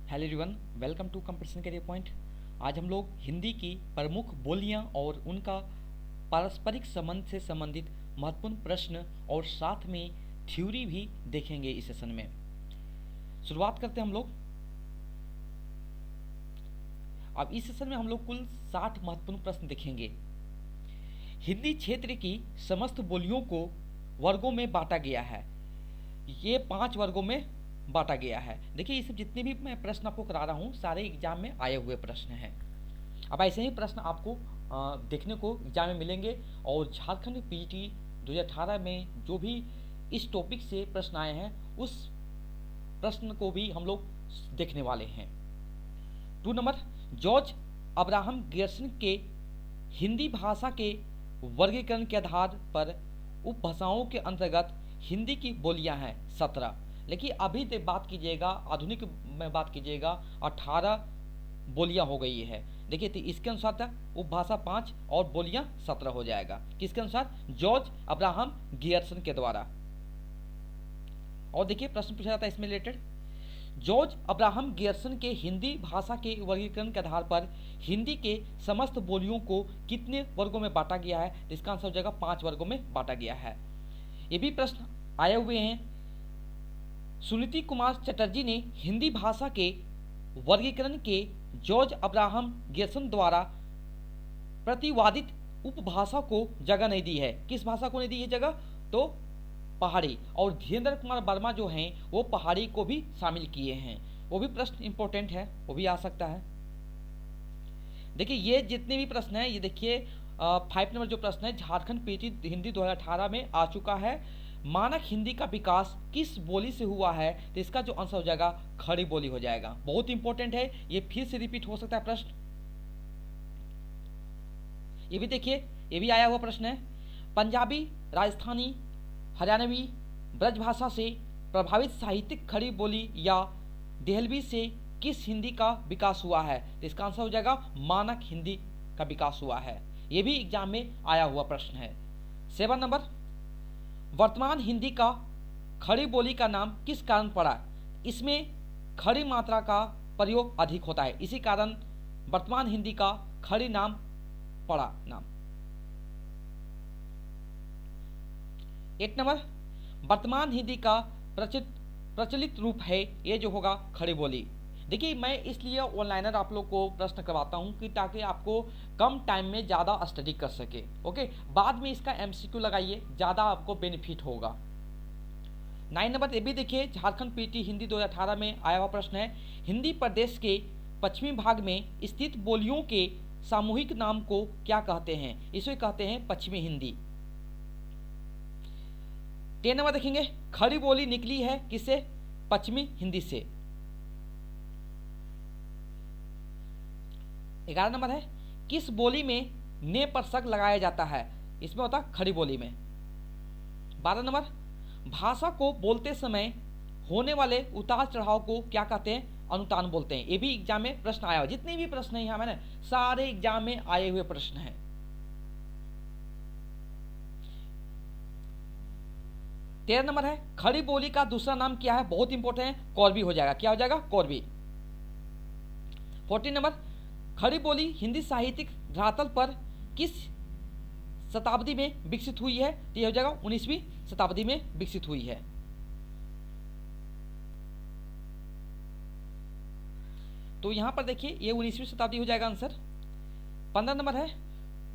Hello everyone, welcome to Competition Career Point. आज हम लोग हिंदी की प्रमुख बोलियां और उनका पारस्परिक संबंध से संबंधित महत्वपूर्ण प्रश्न और साथ में थ्योरी भी देखेंगे इस सेशन में। शुरुआत करते हैं हम लोग। अब इस सेशन में हम लोग कुल 60 महत्वपूर्ण प्रश्न देखेंगे। हिंदी क्षेत्र की समस्त बोलियों को वर्गों में बांटा गया है। ये 5 वर्गों में बांटा गया है। देखिए, ये सब जितने भी मैं प्रश्न आपको करा रहा हूँ सारे एग्जाम में आए हुए प्रश्न हैं। अब ऐसे ही प्रश्न आपको देखने को एग्जाम में मिलेंगे और झारखंड पीटी 2018 में जो भी इस टॉपिक से प्रश्न आए हैं उस प्रश्न को भी हम लोग देखने वाले हैं। 2 नंबर, जॉर्ज अब्राहम गियर्सन के हिंदी भाषा के वर्गीकरण के आधार पर उपभाषाओं के अंतर्गत हिंदी की बोलियां हैं 17। लेकिन अभी तक बात कीजिएगा, आधुनिक में बात कीजिएगा 18 बोलियां हो गई है। देखिए, तो इसके अनुसार उपभाषा 5 और बोलियां 17 हो जाएगा। किसके अनुसार? जॉर्ज अब्राहम गियर्सन के द्वारा। और देखिए, प्रश्न पूछा जाता है इसमें रिलेटेड, जॉर्ज अब्राहम गियर्सन के हिंदी भाषा के वर्गीकरण के आधार पर हिंदी के समस्त बोलियों को कितने वर्गों में बांटा गया है? इसका आंसर हो जाएगा 5 वर्गों में बांटा गया है। ये भी प्रश्न आए हुए हैं। सुनीति कुमार चटर्जी ने हिंदी भाषा के वर्गीकरण के जॉर्ज अब्राहम गियर्सन द्वारा प्रतिवादित उपभाषा को जगह नहीं दी है। किस भाषा को नहीं दी है जगह? तो पहाड़ी। और धीरेन्द्र कुमार वर्मा जो हैं वो पहाड़ी को भी शामिल किए हैं। वो भी प्रश्न इंपॉर्टेंट है, वो भी आ सकता है। देखिए, ये जितने भी प्रश्न हैं, ये देखिए 5 नंबर जो प्रश्न है, झारखंड पीटी हिंदी 2018 में आ चुका है। मानक हिंदी का विकास किस बोली से हुआ है? तो इसका जो आंसर हो जाएगा खड़ी बोली हो जाएगा। बहुत इंपॉर्टेंट है, ये फिर से रिपीट हो सकता है प्रश्न। ये भी देखिए, ये भी आया हुआ प्रश्न है। पंजाबी, राजस्थानी, हरियाणवी ब्रजभाषा से प्रभावित साहित्यिक खड़ी बोली या देहलवी से किस हिंदी का विकास हुआ है? तो इसका आंसर हो जाएगा मानक हिंदी का विकास हुआ है। ये भी एग्जाम में आया हुआ प्रश्न है। 7 नंबर, वर्तमान हिंदी का खड़ी बोली का नाम किस कारण पड़ा? इसमें खड़ी मात्रा का प्रयोग अधिक होता है, इसी कारण वर्तमान हिंदी का खड़ी नाम पड़ा नाम। 8 नंबर, वर्तमान हिंदी का प्रचलित रूप है, ये जो होगा खड़ी बोली। देखिए, मैं इसलिए ऑनलाइनर आप लोग को प्रश्न करवाता हूँ कि ताकि आपको कम टाइम में ज़्यादा स्टडी कर सके। ओके, बाद में इसका MCQ लगाइए, ज़्यादा आपको बेनिफिट होगा। 9 नंबर, ये भी देखिए झारखंड पीटी हिंदी 2018 में आया हुआ प्रश्न है। हिंदी प्रदेश के पश्चिमी भाग में स्थित बोलियों के सामूहिक नाम को क्या कहते हैं? इसे कहते हैं पश्चिमी हिंदी। 10 नंबर देखेंगे, खड़ी बोली निकली है किससे? पश्चिमी हिंदी से। 11 नंबर है, किस बोली में ने पर शक लगाया जाता है? इसमें होता खड़ी बोली में। 12 नंबर, भाषा को बोलते समय होने वाले उतार चढ़ाव को क्या कहते हैं? अनुतान बोलते हैं। ये भी एग्जाम में प्रश्न आया हुआ। जितने भी प्रश्न हैं यहाँ मैंने सारे एग्जाम में आए हुए प्रश्न हैं। 13 नंबर है, खड़ी बोली का दूसरा नाम क्या है? बहुत इंपॉर्टेंट है, कौरवी हो जाएगा। क्या हो जाएगा? कौरवी। 14 नंबर, खड़ी बोली हिंदी साहित्यिक धरातल पर किस शताब्दी में विकसित हुई है? तो यह हो जाएगा 19वीं शताब्दी में विकसित हुई है। तो यहां पर देखिए, ये 19वीं शताब्दी हो जाएगा आंसर। 15 नंबर है,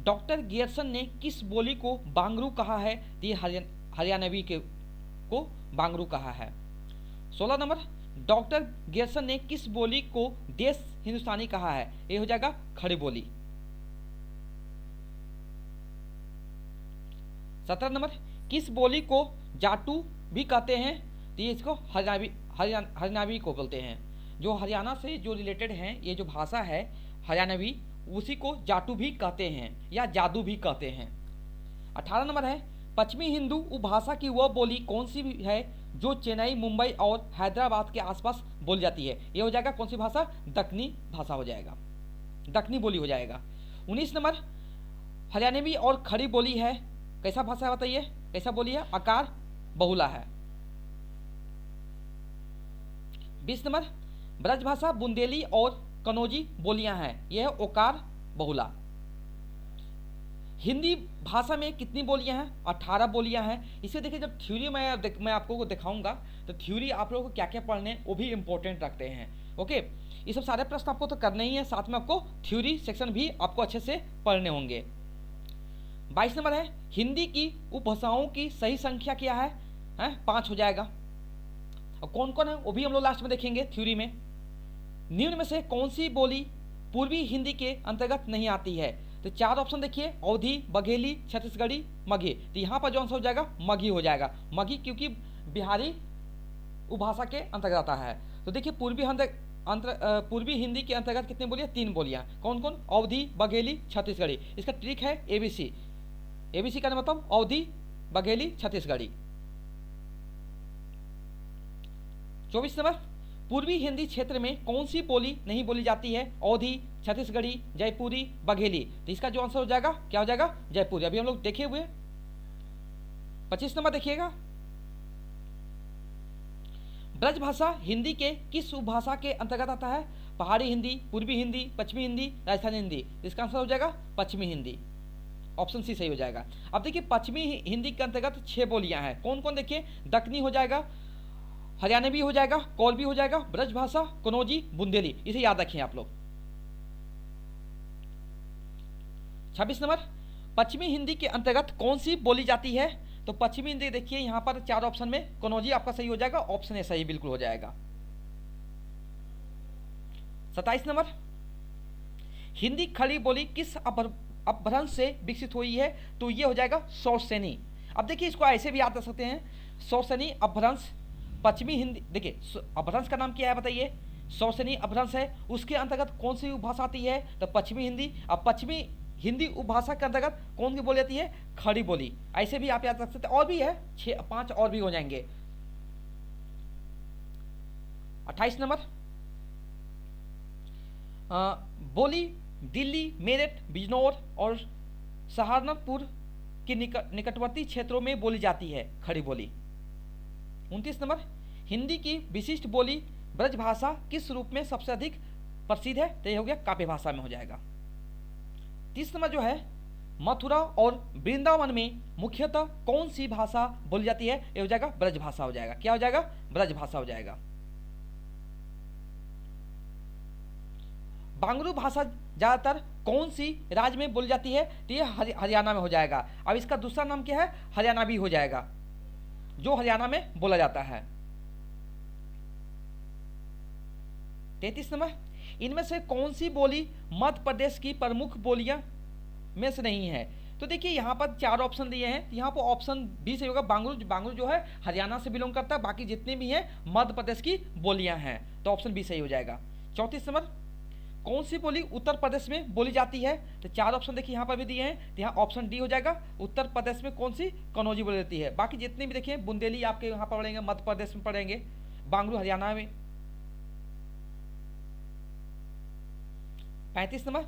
डॉक्टर गियर्सन ने किस बोली को बांगरू कहा है? तो ये हरियाणवी को बांगरू कहा है। 16 नंबर, डॉक्टर गियर्सन ने किस बोली को देश हिंदुस्तानी कहा है? ये हो जाएगा खड़ी बोली। 17 नंबर, किस बोली को जाटू भी कहते हैं? तो ये इसको हरियाणवी को बोलते हैं। जो हरियाणा से जो रिलेटेड हैं, ये जो भाषा है हरियाणवी, उसी को जाटू भी कहते हैं या जादू भी कहते हैं। 18 नंबर है, पश्चिमी हिंदू उपभाषा की वह बोली कौन सी है जो चेन्नई, मुंबई और हैदराबाद के आसपास बोली जाती है? ये हो जाएगा कौन सी भाषा? दक्कनी भाषा हो जाएगा, दक्कनी बोली हो जाएगा। 19 नंबर, हरियाणवी और खड़ी बोली है, कैसा भाषा है बताइए? कैसा बोली है? आकार बहुला है। 20 नंबर, ब्रजभाषा बुंदेली और कनौजी बोलियां हैं, यह है ओकार बहुला। हिंदी भाषा में कितनी बोलियां हैं? 18 बोलियां हैं। इसे देखिए, जब थ्योरी मैं आपको को दिखाऊंगा तो थ्योरी आप लोगों को क्या क्या पढ़ने वो भी इंपॉर्टेंट रखते हैं। ओके, ये सब सारे प्रश्न आपको तो करने ही है, साथ में आपको थ्योरी सेक्शन भी आपको अच्छे से पढ़ने होंगे। 22 नंबर है, हिंदी की उपभाषाओं की सही संख्या क्या है? 5 हो जाएगा। और कौन कौन है वो भी हम लोग लास्ट में देखेंगे थ्योरी में। निम्न में से कौन सी बोली पूर्वी हिंदी के अंतर्गत नहीं आती है? तो 4 ऑप्शन देखिए, अवधी, बघेली, छत्तीसगढ़ी, मगही। तो यहाँ पर जो आंसर हो जाएगा मगही हो जाएगा। मगही क्योंकि बिहारी उपभाषा के अंतर्गत आता है। तो देखिए पूर्वी हिंदी के अंतर्गत कितनी बोलियां? 3 बोलियां। कौन कौन? अवधी, बघेली, छत्तीसगढ़ी। इसका ट्रिक है ABC। ABC का मतलब अवधी, बघेली, छत्तीसगढ़ी। 24 नंबर, पूर्वी हिंदी क्षेत्र में कौन सी बोली नहीं बोली जाती है? अवधी, छत्तीसगढ़ी, जयपुरी, बघेली। तो इसका जो आंसर हो जाएगा क्या हो जाएगा? जयपुरी। अभी हम लोग देखे हुए। 25 नंबर देखिएगा, ब्रजभाषा हिंदी के किस उपभाषा के अंतर्गत आता है? पहाड़ी हिंदी, पूर्वी हिंदी, पश्चिमी हिंदी, राजस्थानी हिंदी। इसका आंसर हो जाएगा पश्चिमी हिंदी। ऑप्शन सी सही हो जाएगा। अब देखिए पश्चिमी हिंदी के अंतर्गत 6 बोलियां हैं। कौन कौन? देखिए दक्कनी हो जाएगा, हरियाणवी हो जाएगा, कोलबी हो जाएगा, ब्रजभाषा, कनौजी, बुंदेली। इसे याद रखें आप लोग। 26 नंबर, पश्चिमी हिंदी के अंतर्गत कौन सी बोली जाती है? तो पश्चिमी हिंदी देखिए यहाँ पर 4 ऑप्शन में कनौजी आपका सही हो जाएगा। ऑप्शन ए सही बिल्कुल हो जाएगा। 27 नंबर, हिंदी खड़ी बोली किस अपभ्रंश से विकसित हुई है? तो ये हो जाएगा शौरसेनी। अब देखिए इसको ऐसे भी याद कर सकते हैं, शौरसेनी अपभ्रंश। पश्चिमी हिंदी देखिए अपभ्रंश का नाम क्या है बताइए? शौरसेनी अपभ्रंश है। उसके अंतर्गत कौन सी उपभाषा आती है? तो पश्चिमी हिंदी। अब पश्चिमी हिंदी उपभाषा के अंतर्गत कौन सी बोली जाती है? खड़ी बोली। ऐसे भी आप याद रख सकते हैं। और भी है 5 और भी हो जाएंगे। 28 नंबर, बोली दिल्ली, मेरठ, बिजनौर और सहारनपुर के निकटवर्ती क्षेत्रों में बोली जाती है खड़ी बोली। 29 नंबर, हिंदी की विशिष्ट बोली ब्रजभाषा किस रूप में सबसे अधिक प्रसिद्ध है? तो यह हो गया काव्य भाषा में हो जाएगा। 30 नंबर जो है, मथुरा और वृंदावन में मुख्यतः कौन सी भाषा बोली जाती है? यह हो जाएगा ब्रजभाषा हो जाएगा। क्या हो जाएगा? ब्रजभाषा हो जाएगा। बांगरू भाषा ज्यादातर कौन सी राज्य में बोली जाती है? तो ये हरियाणा में हो जाएगा। अब इसका दूसरा नाम क्या है? हरियाणा भी हो जाएगा, जो हरियाणा में बोला जाता है। 33 नंबर, इनमें से कौन सी बोली मध्य प्रदेश की प्रमुख बोलियां में से नहीं है? तो देखिए यहाँ पर 4 ऑप्शन दिए हैं। यहाँ पर ऑप्शन बी से होगा बांगरू। बांगरू जो है हरियाणा से बिलोंग करता है, बाकी जितने भी हैं मध्य प्रदेश की बोलियां हैं। तो ऑप्शन बी सही हो जाएगा। 34 नंबर, कौन सी बोली उत्तर प्रदेश में बोली जाती है? तो 4 ऑप्शन देखिए यहाँ पर भी दिए हैं। तो यहाँ ऑप्शन डी हो जाएगा। उत्तर प्रदेश में कौन सी? कनौजी बोली जाती है। बाकी जितने भी देखिए बुंदेली आपके यहाँ पर पढ़ेंगे, मध्य प्रदेश में पढ़ेंगे, बांगरू हरियाणा में। 35 नंबर,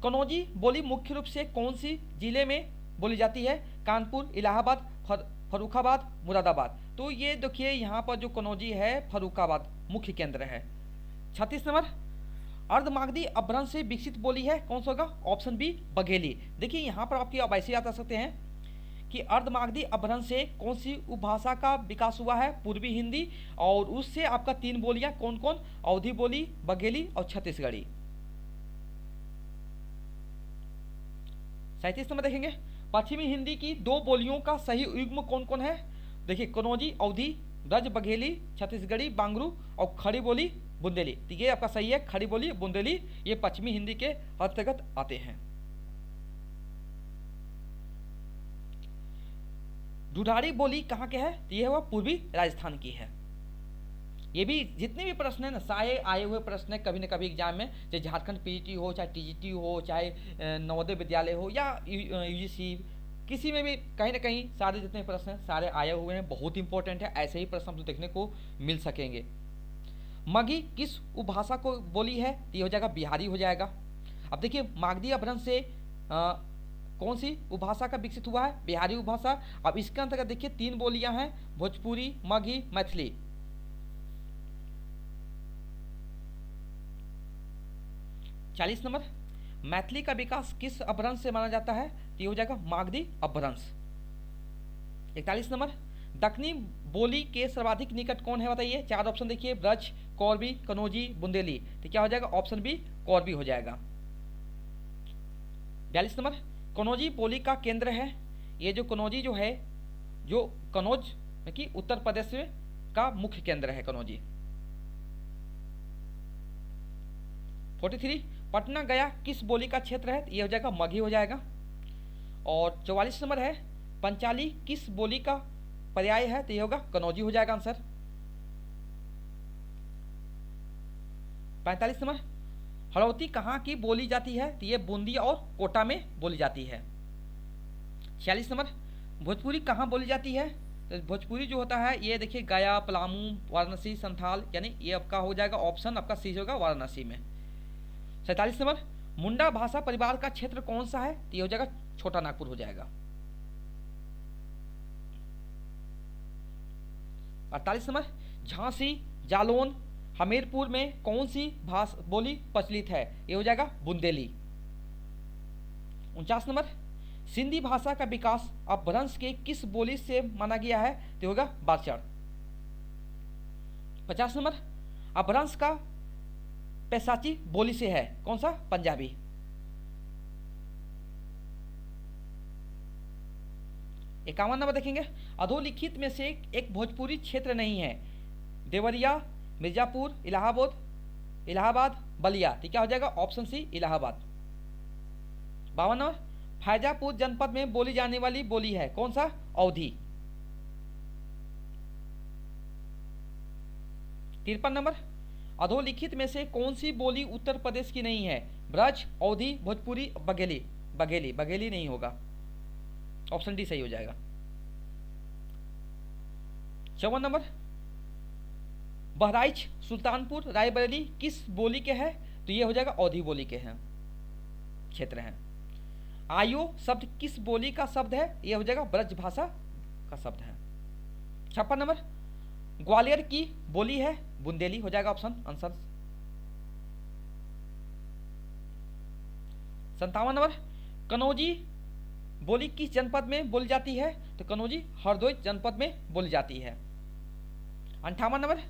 कनौजी बोली मुख्य रूप से कौन सी जिले में बोली जाती है? कानपुर, इलाहाबाद, फर्रुखाबाद, मुरादाबाद। तो ये देखिए यहाँ पर जो कनौजी है फर्रुखाबाद मुख्य केंद्र है। 36 नंबर, अर्धमागधी अपभ्रंश से विकसित बोली है, कौन सा होगा? Option B Bagheli. देखिए यहाँ पर आपकी अब ऐसे याद कर सकते हैं कि अर्धमागधी अपभ्रंश से कौन सी उपभाषा का विकास हुआ है? पूर्वी हिंदी। और उससे आपका 3 बोलियां कौन कौन? अवधी बोली, बघेली और छत्तीसगढ़ी। 37 नंबर देखेंगे, पश्चिमी हिंदी की 2 बोलियों का सही युग्म कौन कौन है? देखिए कनौजी, अवधी, ब्रज बघेली, छत्तीसगढ़ी, बांगरू और खड़ी बोली बुंदेली। तो ये आपका सही है, खड़ी बोली बुंदेली ये पश्चिमी हिंदी के अंतर्गत आते हैं। ढूढ़ाड़ी बोली कहाँ के है? तो ये हुआ पूर्वी राजस्थान की है। ये भी जितने भी प्रश्न है ना सारे आए हुए प्रश्न है कभी न कभी एग्जाम में, चाहे झारखंड पीजीटी हो, चाहे टीजीटी हो, चाहे नवोदय विद्यालय हो या यूजीसी, किसी में भी कहीं ना कहीं सारे जितने प्रश्न हैं सारे आए हुए हैं। बहुत इंपॉर्टेंट है, ऐसे ही प्रश्न हमको देखने को मिल सकेंगे। मगही किस उपभाषा को बोली है? ये हो जाएगा बिहारी हो जाएगा। अब देखिए मागधी अपभ्रंश से कौन सी उपभाषा का विकसित हुआ है? बिहारी उपभाषा। अब इसके अंतर्गत देखिए 3 बोलियां हैं, भोजपुरी, मगही, मैथिली। 40 नंबर, मैथिली का विकास किस अपभ्रंश से माना जाता है? तो ये हो जाएगा मागधी अपभ्रंश। 41 नंबर, दक्षिणी बोली के सर्वाधिक निकट कौन है बताइए? 4 ऑप्शन देखिए, ब्रज, कौरवी, कनौजी, बुंदेली। तो क्या हो जाएगा? ऑप्शन बी कौरवी हो जाएगा। 42 नंबर, कनौजी बोली का केंद्र है। ये जो कनौजी जो है, जो कनौज कि उत्तर प्रदेश का मुख्य केंद्र है कनौजी। 43, पटना गया किस बोली का क्षेत्र है? ये हो जाएगा मगही हो जाएगा। और 44 नंबर है, पंचाली किस बोली का पर्याय है? तो ये होगा कनौजी हो जाएगा आंसर। 45 नंबर, हड़ौती कहाँ की बोली जाती है? तो ये बूंदी और कोटा में बोली जाती है। 46 नंबर, भोजपुरी कहाँ बोली जाती है? तो भोजपुरी जो होता है ये देखिए गया, पलामू, वाराणसी, संथाल, यानी ये आपका हो जाएगा ऑप्शन आपका सी होगा वाराणसी में। 47 नंबर, मुंडा भाषा परिवार का क्षेत्र कौन सा है? तो ये हो जाएगा छोटा नागपुर हो जाएगा। 48 नंबर, झांसी, जालौन, हमीरपुर में कौन सी भाषा बोली प्रचलित है? ये हो जाएगा बुंदेली। 49 नंबर, सिंधी भाषा का विकास अपभ्रंश के किस बोली से माना गया है? तो होगा बाचड़। 50 नंबर, अपभ्रंश का पैसाची बोली से है, कौन सा? पंजाबी। 51 नंबर देखेंगे, अधोलिखित में से एक भोजपुरी क्षेत्र नहीं है। देवरिया, मिर्जापुर, इलाहाबाद, बलिया। तो क्या हो जाएगा? Option C Allahabad. 52 number, Faizapur जनपद में बोली जाने वाली बोली है, कौन सा? अवधी। 53 नंबर, अधोलिखित में से कौन सी बोली उत्तर प्रदेश की नहीं है? ब्रज, अवधी, भोजपुरी, बघेली। बघेली नहीं होगा, ऑप्शन डी सही हो जाएगा। 54 नंबर, बहराइच, सुल्तानपुर, रायबरेली किस बोली के हैं? तो ये हो जाएगा अवधी बोली के हैं, क्षेत्र हैं। आयो शब्द किस बोली का शब्द है? ये हो जाएगा ब्रज भाषा का शब्द है। 56 नंबर, ग्वालियर की बोली है? बुंदेली हो जाएगा ऑप्शन आंसर। 57 नंबर, कनौजी बोली किस जनपद में बोली जाती है? तो कनौजी हरदोई जनपद में बोली जाती है। 58 नंबर,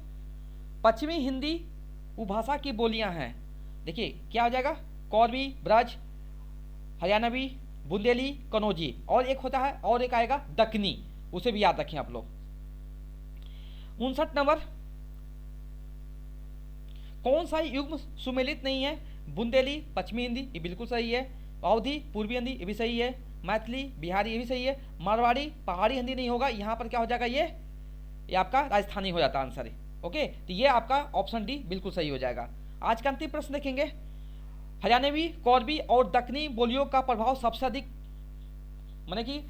पश्चिमी हिंदी उपभाषा की बोलियां हैं, देखिए क्या हो जाएगा? कौरवी, ब्रज, हरियाणवी, बुंदेली, कनौजी, और एक होता है और एक आएगा दक्कनी, उसे भी याद रखें आप लोग। 59 नंबर, कौन सा युग्म सुमेलित नहीं है? बुंदेली पश्चिमी हिंदी, ये बिल्कुल सही है। अवधी पूर्वी हिंदी, ये भी सही है। मैथिली बिहारी, ये भी सही है। मारवाड़ी पहाड़ी हिंदी नहीं होगा, यहाँ पर क्या हो जाएगा? ये आपका राजस्थानी हो जाता है आंसर। ओके, तो ये आपका ऑप्शन डी बिल्कुल सही हो जाएगा। आज का अंतिम प्रश्न देखेंगे, हरियाणवी, कौरवी और दक्कनी बोलियों का प्रभाव सबसे अधिक माने कि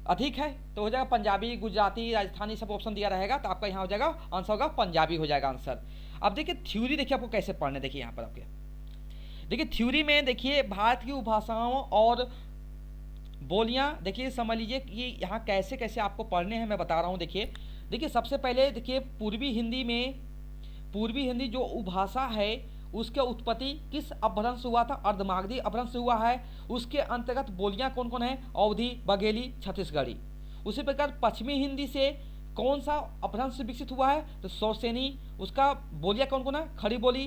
अधिक है, तो हो जाएगा पंजाबी, गुजराती, राजस्थानी, सब ऑप्शन दिया रहेगा, तो आपका यहाँ हो जाएगा आंसर होगा पंजाबी हो जाएगा आंसर। अब देखिए थ्योरी देखिए आपको कैसे पढ़ने, देखिए यहाँ पर आपके देखिए थ्योरी में देखिए भारत की उपभाषाओं और बोलियाँ देखिए समझ लीजिए कि यहाँ कैसे कैसे आपको पढ़ने हैं, मैं बता रहा हूँ। देखिए सबसे पहले देखिए पूर्वी हिंदी जो उपभाषा है उसके उत्पत्ति किस अपभ्रंश हुआ था? अर्धमागधी अपभ्रंश हुआ है। उसके अंतर्गत बोलियां कौन कौन है? अवधी, बघेली, छत्तीसगढ़ी। उसी प्रकार पश्चिमी हिंदी से कौन सा अपभ्रंश विकसित हुआ है? तो सौसेनी। उसका बोलियां कौन कौन है? खड़ी बोली,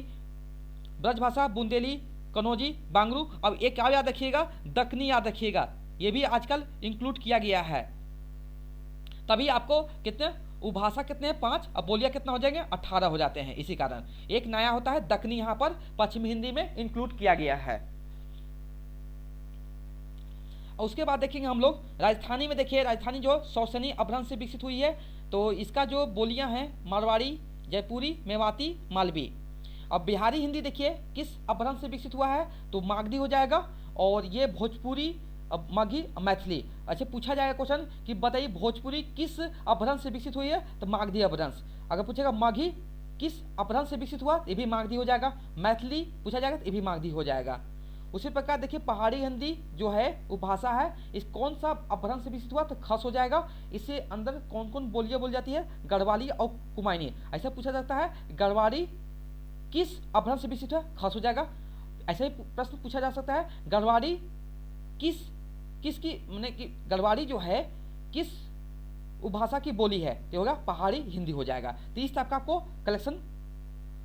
ब्रजभाषा, बुंदेली, कनौजी, बांगरू। अब एक क्या याद रखिएगा? दक्कनी याद रखिएगा, ये भी आजकल इंक्लूड किया गया है। तभी आपको कितने उपभाषा कितने हैं? 5, अब बोलियां कितना हो जाएंगे? 18 हो जाते हैं। इसी कारण एक नया होता है दक्कनी, यहाँ पर पश्चिमी हिंदी में इंक्लूड किया गया है। और उसके बाद देखेंगे हम लोग राजस्थानी में। देखिए राजस्थानी जो सौसनी अपभ्रंश से विकसित हुई है, तो इसका जो बोलियां हैं मारवाड़ी, जयपुरी, मेवाती, मालवी। अब बिहारी हिंदी देखिए किस अपभ्रंश से विकसित हुआ है? तो मागधी हो जाएगा। और ये भोजपुरी, अब मगही, मैथिली। अच्छा पूछा जाएगा क्वेश्चन कि बताइए भोजपुरी किस अपभ्रंश से विकसित हुई है? तो मागधी अपभ्रंश। अगर पूछेगा मगही किस अपभ्रंश से विकसित हुआ? ये भी मागधी हो जाएगा। मैथिली पूछा जाएगा तो ये भी मागधी हो जाएगा। उसी प्रकार देखिए पहाड़ी हिंदी जो है उपभाषा है, इस कौन सा अपभ्रंश से विकसित हुआ? तो खस हो जाएगा। इससे अंदर कौन कौन बोलियां बोली जाती है? गढ़वाली और कुमायूनी। ऐसा पूछा जाता है गढ़वाली किस अपभ्रंश से विकसित हुआ? खस हो जाएगा। ऐसा ही प्रश्न पूछा जा सकता है, गढ़वाली किसकी मैंने कि गढ़वाली जो है किस उपभाषा की बोली है, तो होगा पहाड़ी हिंदी हो जाएगा। तो इस टाइप का आपको कलेक्शन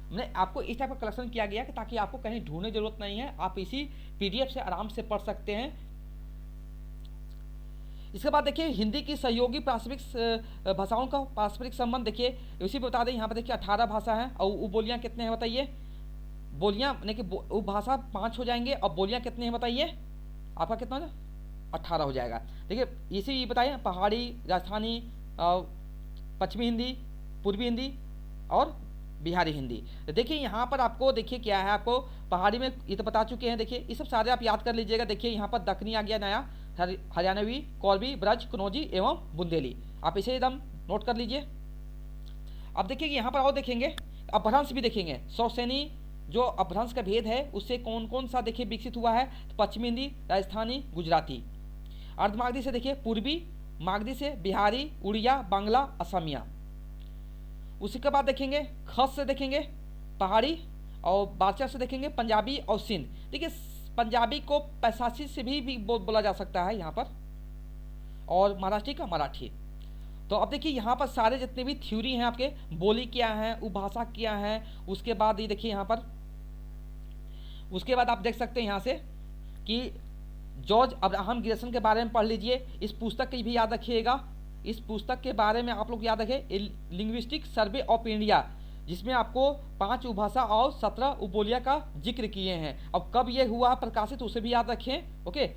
मैंने आपको इस टाइप का कलेक्शन किया गया कि ताकि आपको कहीं ढूंढने की जरूरत नहीं है, आप इसी पीडीएफ से आराम से पढ़ सकते हैं। इसके बाद देखिए हिंदी की सहयोगी पारस्परिक भाषाओं का पारस्परिक संबंध देखिए, उसी पर बता दें यहाँ पर देखिए 18 भाषा है और उपबोलियाँ कितने हैं बताइए। बोलियाँ यानी कि उपभाषा 5 हो जाएंगे और बोलियाँ कितनी हैं बताइए, आपका कितना हो 18 हो जाएगा। देखिए इसी बताइए पहाड़ी, राजस्थानी, पश्चिमी हिंदी, पूर्वी हिंदी और बिहारी हिंदी। तो देखिए यहाँ पर आपको देखिए क्या है, आपको पहाड़ी में ये तो बता चुके हैं, देखिए ये सब सारे आप याद कर लीजिएगा। देखिए यहाँ पर दक्कनी आ गया नया, हरियाणवी, कोरबी, ब्रज, कनौजी एवं बुंदेली, आप इसे एकदम नोट कर लीजिए। अब देखिए यहाँ पर और देखेंगे अपभ्रंश भी देखेंगे, सौसेनी जो अपभ्रंश का भेद है उससे कौन कौन सा देखिए विकसित हुआ है, तो पश्चिमी हिंदी, राजस्थानी, गुजराती। अर्धमागधी से देखिए पूर्वी, मागधी से बिहारी, उड़िया, बांग्ला, असमिया। उसी के बाद देखेंगे खस से देखेंगे पहाड़ी और बारचा से देखेंगे पंजाबी और सिंध। देखिए पंजाबी को पैसासी से भी बोला जा सकता है यहाँ पर, और महाराष्ट्री का मराठी। तो अब देखिए यहाँ पर सारे जितने भी थ्योरी हैं आपके, बोली क्या है, उपभाषा क्या है, उसके बाद ये देखिए यहाँ पर, उसके बाद आप देख सकते हैं यहाँ से कि जॉर्ज अब्राहम ग्रेसन के बारे में पढ़ लीजिए। इस पुस्तक की भी याद रखिएगा, इस पुस्तक के बारे में आप लोग याद रखें, लिंग्विस्टिक सर्वे ऑफ इंडिया, जिसमें आपको 5 उपभाषा और 17 उपबोलियाँ का जिक्र किए हैं। अब कब ये हुआ प्रकाशित उसे भी याद रखें, ओके।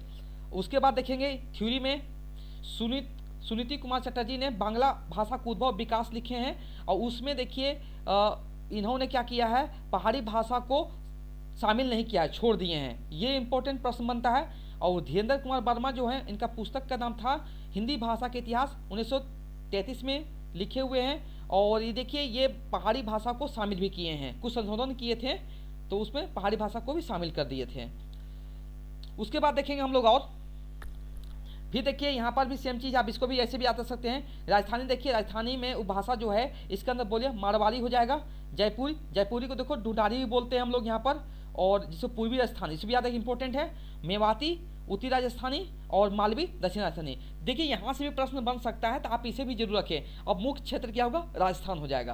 उसके बाद देखेंगे थ्योरी में सुनीति कुमार चटर्जी ने बांग्ला भाषा का उद्भव विकास लिखे हैं, और उसमें देखिए इन्होंने क्या किया है, पहाड़ी भाषा को शामिल नहीं किया है, छोड़ दिए हैं। ये इंपॉर्टेंट प्रश्न बनता है। और धीरेन्द्र कुमार वर्मा जो है, इनका पुस्तक का नाम था हिंदी भाषा के इतिहास, 1933 में लिखे हुए हैं। और ये देखिए ये पहाड़ी भाषा को शामिल भी किए हैं, कुछ संशोधन किए थे तो उसमें पहाड़ी भाषा को भी शामिल कर दिए थे। उसके बाद देखेंगे हम लोग और फिर देखिए यहाँ पर भी सेम चीज़, आप इसको भी ऐसे भी याद कर सकते हैं। राजस्थानी देखिए, राजस्थानी में उपभाषा जो है इसके अंदर बोलिए मारवाड़ी हो जाएगा। जयपुरी को देखो ढूंढारी भी बोलते हैं हम लोग यहाँ पर, और जिसको पूर्वी राजस्थानी, इसे भी याद है इंपॉर्टेंट है। मेवाती उत्तरी राजस्थानी और मालवी दक्षिण राजस्थानी। देखिए यहाँ से भी प्रश्न बन सकता है, तो आप इसे भी जरूर रखें। अब मुख्य क्षेत्र क्या होगा, राजस्थान हो जाएगा,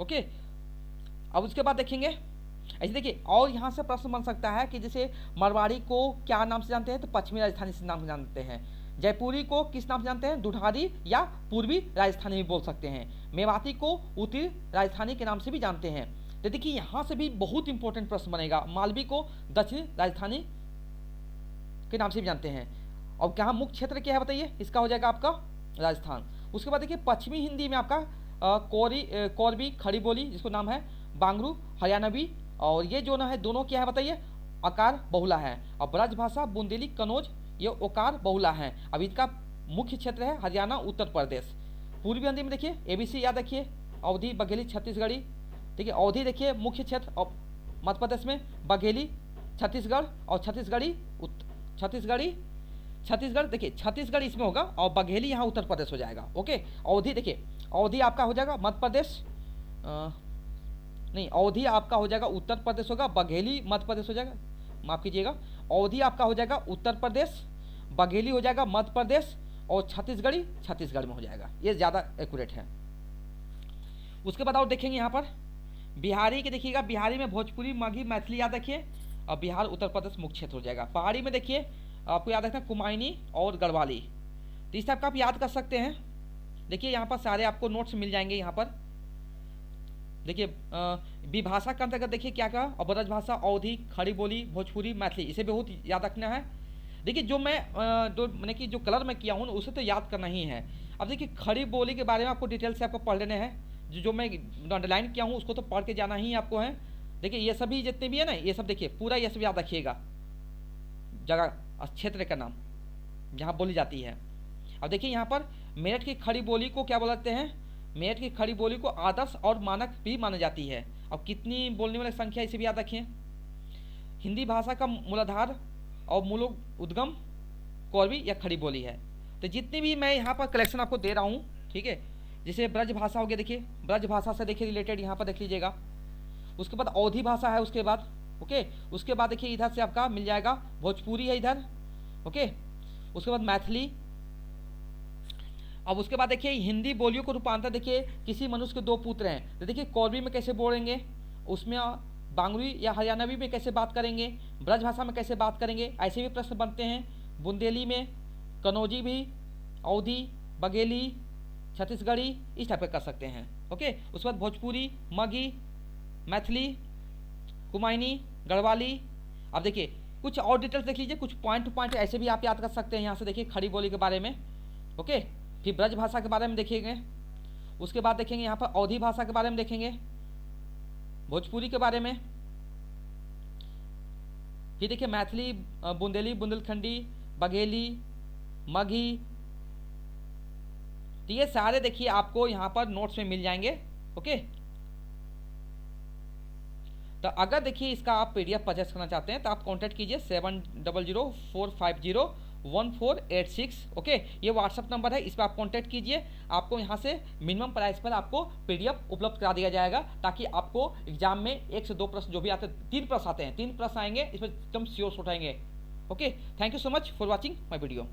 ओके। अब उसके बाद देखेंगे ऐसे देखिए, और यहाँ से प्रश्न बन सकता है कि जैसे मारवाड़ी को क्या नाम से जानते हैं, तो पश्चिमी राजस्थानी से नाम से जानते हैं। जयपुरी को किस नाम से जानते हैं, ढूंढारी या पूर्वी राजस्थानी भी बोल सकते हैं। मेवाती को उत्तरी राजस्थानी के नाम से भी जानते हैं। तो देखिए यहाँ से भी बहुत इंपॉर्टेंट प्रश्न बनेगा। मालवी को दक्षिणी राजस्थानी के नाम से भी जानते हैं। और क्या मुख्य क्षेत्र क्या है बताइए, इसका हो जाएगा आपका राजस्थान। उसके बाद देखिए पश्चिमी हिंदी में आपका कोरबी, खड़ी बोली जिसको नाम है बांगरू, हरियाणवी, और ये जो ना है दोनों क्या है बताइए, आकार बहुला है। और ब्रज भाषा बुंदेली, कनौज, ये ओकार बहुला है। अब इसका मुख्य क्षेत्र है हरियाणा, उत्तर प्रदेश। पूर्वी हिंदी में देखिए एबीसी याद रखिए, अवधी, बघेली, छत्तीसगढ़ी। ठीक है, अवधी देखिए मुख्य क्षेत्र, और मध्य प्रदेश में बघेली, छत्तीसगढ़ और छत्तीसगढ़ देखिए छत्तीसगढ़ इसमें होगा, और बघेली यहाँ उत्तर प्रदेश हो जाएगा, ओके। अवधी देखिए, अवधी आपका हो जाएगा मध्य प्रदेश, नहीं अवधी आपका हो जाएगा उत्तर प्रदेश होगा, बघेली मध्य प्रदेश हो जाएगा, माफ कीजिएगा। अवधी आपका हो जाएगा उत्तर प्रदेश, बघेली हो जाएगा मध्य प्रदेश, और छत्तीसगढ़ी छत्तीसगढ़ में हो जाएगा। ये ज़्यादा एक्यूरेट है। उसके बाद और देखेंगे यहाँ पर बिहारी के देखिएगा, बिहारी में भोजपुरी, मगही, मैथिली याद रखिए, और बिहार उत्तर प्रदेश मुख्य क्षेत्र हो जाएगा। पहाड़ी में देखिए आपको याद रखना कुमायूनी और गढ़वाली। तो इस टाइप का आप याद कर सकते हैं। देखिए यहाँ पर सारे आपको नोट्स मिल जाएंगे। यहाँ पर देखिए विभाषा के अंतर्गत देखिए क्या क्या, और ब्रज भाषा, अवधी, खड़ी बोली, भोजपुरी, मैथिली, इसे बहुत याद रखना है। देखिए जो मैंने कि जो कलर में किया हूँ उसे तो याद करना ही है। अब देखिए खड़ी बोली के बारे में आपको डिटेल से आपको पढ़ लेने हैं। जो मैं अंडरलाइन किया हूँ उसको तो पढ़ के जाना ही आपको है। देखिए ये सभी जितने भी है ना, ये सब देखिए पूरा ये सब याद रखिएगा, जगह क्षेत्र का नाम जहाँ बोली जाती है। अब देखिए यहाँ पर मेरठ की खड़ी बोली को क्या बोलते हैं, मेरठ की खड़ी बोली को आदर्श और मानक भी मानी जाती है। अब कितनी बोलने वाली संख्या इसे भी याद रखिए। हिंदी भाषा का मूलाधार और मूल उद्गम कोरवी या खड़ी बोली है। तो जितनी भी मैं यहाँ पर कलेक्शन आपको दे रहा हूँ, ठीक है, जैसे ब्रज भाषा हो गया, देखिए ब्रज भाषा से देखिए रिलेटेड यहाँ पर देख लीजिएगा। उसके बाद अवधी भाषा है उसके बाद, ओके। उसके बाद देखिए इधर से आपका मिल जाएगा भोजपुरी है इधर, ओके। उसके बाद मैथिली। अब उसके बाद देखिए हिंदी बोलियों को रूपांतर, देखिए किसी मनुष्य के दो पुत्र हैं, तो देखिए कौरवी में कैसे बोलेंगे, उसमें बांग्री या हरियाणवी में कैसे बात करेंगे, ब्रज भाषा में कैसे बात करेंगे, ऐसे भी प्रश्न बनते हैं। बुंदेली में, कनौजी भी, अवधी, बघेली, छत्तीसगढ़ी, इस टाइप का कर सकते हैं, ओके। उसके बाद भोजपुरी, मगही, मैथिली, कुमायूनी, गढ़वाली। अब देखिए कुछ और डिटेल्स देख लीजिए, कुछ पॉइंट टू पॉइंट ऐसे भी आप याद कर सकते हैं यहाँ से। देखिए खड़ी बोली के बारे में, ओके। फिर ब्रज भाषा के बारे में देखेंगे, उसके बाद देखेंगे यहाँ पर अवधी भाषा के बारे में देखेंगे, भोजपुरी के बारे में, फिर देखिए मैथिली, बुंदेली, बुंदेलखंडी, बघेली, मगही। तो ये सारे देखिए आपको यहाँ पर नोट्स में मिल जाएंगे, ओके। तो अगर देखिए इसका आप पीडीएफ परचेस करना चाहते हैं तो आप कांटेक्ट कीजिए 7004501486, ओके। ये व्हाट्सअप नंबर है, इस पर आप कांटेक्ट कीजिए। आपको यहाँ से मिनिमम प्राइस पर आपको पीडीएफ उपलब्ध करा दिया जाएगा, ताकि आपको एग्जाम में 1 से 2 प्रश्न जो भी आते हैं, 3 प्रश्न आते हैं, 3 प्रश्न आएंगे, इसमें एकदम श्योर उठाएंगे, okay. Thank you so much for watching my video.